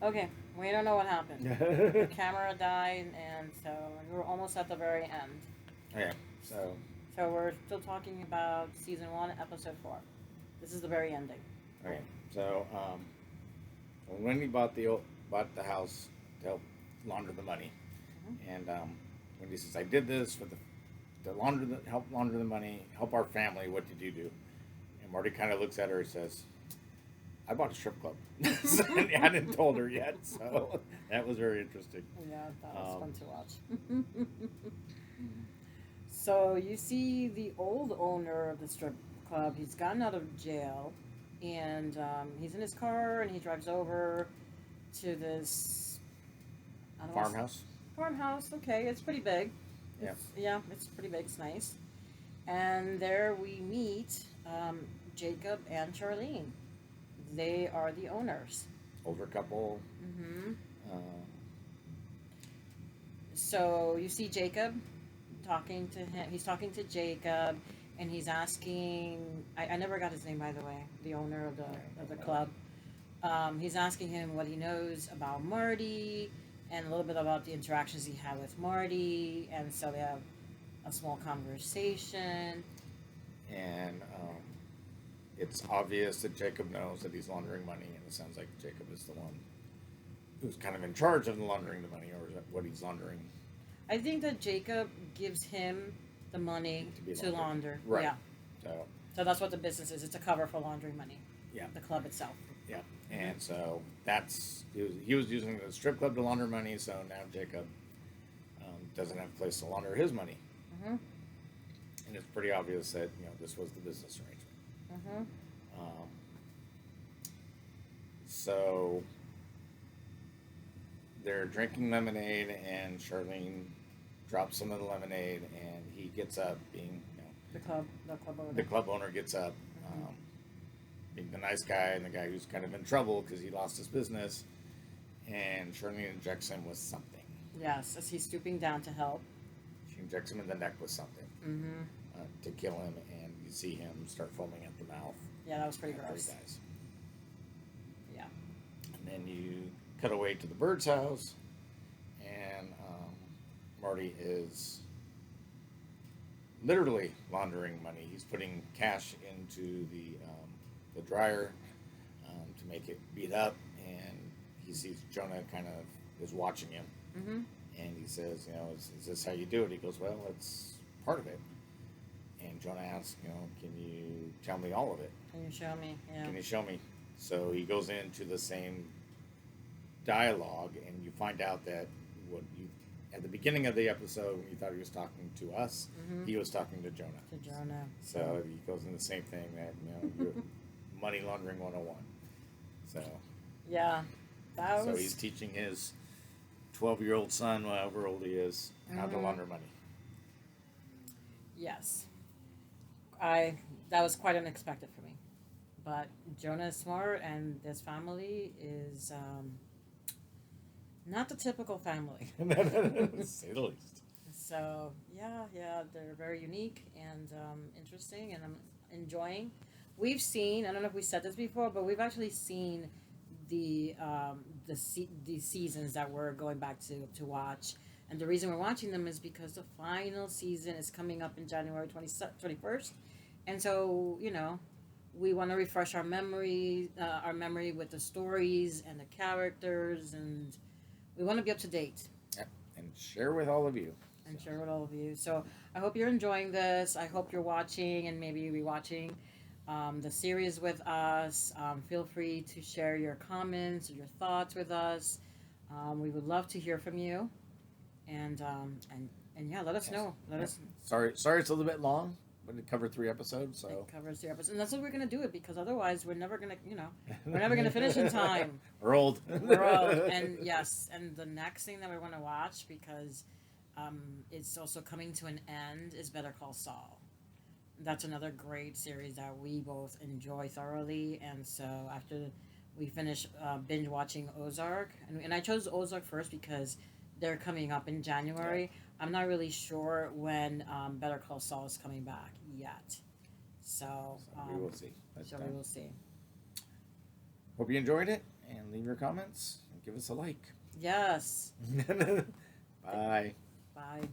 Okay, we don't know what happened. The camera died, and so we were almost at the very end. Okay, so So we're still talking about season 1, episode 4. This is the very ending. okay, so when Wendy bought the house to help launder the money, Hmm. and Wendy says, "I did this for the to help launder the money, help our family. What did you do?" And Marty kind of looks at her and says, "I bought a strip club." So, I hadn't told her yet, so that was very interesting. Yeah, that was fun to watch. So you see the old owner of the strip club. He's gotten out of jail, and he's in his car, and he drives over to this. I don't want Farmhouse. farmhouse. Okay, it's pretty big. Yeah. Yeah, it's pretty big. It's nice. And there we meet Jacob and Charlene. They are the owners. Older couple. Hmm. Uh, So you see Jacob talking to him. He's talking to Jacob, and he's asking. I never got his name, by the way. The owner of the club. He's asking him what he knows about Marty and a little bit about the interactions he had with Marty. And so they have a small conversation. and it's obvious that Jacob knows that he's laundering money, and it sounds like Jacob is the one who's kind of in charge of laundering the money, or is that what he's laundering I think that Jacob gives him the money to be to laundered. launder. Right. Yeah. So So that's what the business is. It's a cover for laundering money. yeah, The club itself. yeah, and so that's he was using the strip club to launder money. So now Jacob doesn't have a place to launder his money, Hmm. and it's pretty obvious that this was the business arrangement. Hmm. Um, so they're drinking lemonade, and Charlene drops some of the lemonade, and he gets up, being The club owner. the club owner gets up, Hmm. being the nice guy and the guy who's kind of in trouble because he lost his business, and Charlene injects him with something. Yes, as he's stooping down to help. She injects him in the neck with something Hmm. to kill him, and you see him start foaming at the mouth. Yeah, that was pretty after he gross. dies. Yeah. And then you cut away to the bird's house, and Marty is literally laundering money. He's putting cash into the dryer to make it beat up, and he sees Jonah kind of is watching him, Hmm. and he says, is this how you do it? He goes, well, it's part of it. And Jonah asks, can you tell me all of it? Can you show me? Yeah. Can you show me? So he goes into the same dialogue, and you find out that what you at the beginning of the episode, when you thought he was talking to us, Hmm. he was talking to Jonah. To Jonah. So he goes in the same thing that you're money laundering 101. So Yeah. That so was. he's teaching his 12-year-old son, however old he is, how to Mhm. launder money. Yes. That was quite unexpected for me. But Jonah is smart, and this family is not the typical family. To say the least. So yeah, they're very unique and interesting, and I'm enjoying. We've seen. I don't know if we said this before, but we've actually seen the seasons that we're going back to watch. And the reason we're watching them is because the final season is coming up in January 21st. And so, we want to refresh our memory with the stories and the characters, and we want to be up to date Yep. And share with all of you. and So, share with all of you. So I hope you're enjoying this. I hope you're watching and maybe rewatching the series with us. Feel free to share your comments or your thoughts with us. We would love to hear from you, and yeah, let us yes. know. Let Yep. us. Sorry, it's a little bit long, but it covered 3 episodes, so It covers the episode, and that's what we're gonna do it because otherwise we're never gonna, we're never gonna finish in time. We're old. We're old, and yes, and the next thing that we want to watch because it's also coming to an end is Better Call Saul. That's another great series that we both enjoy thoroughly, and so after we finish binge watching Ozark, and I chose Ozark first because they're coming up in January. I'm not really sure when Better Call Saul is coming back yet, so we will see. But, we will see. hope you enjoyed it, and leave your comments. And give us a like. Yes. Bye. Bye.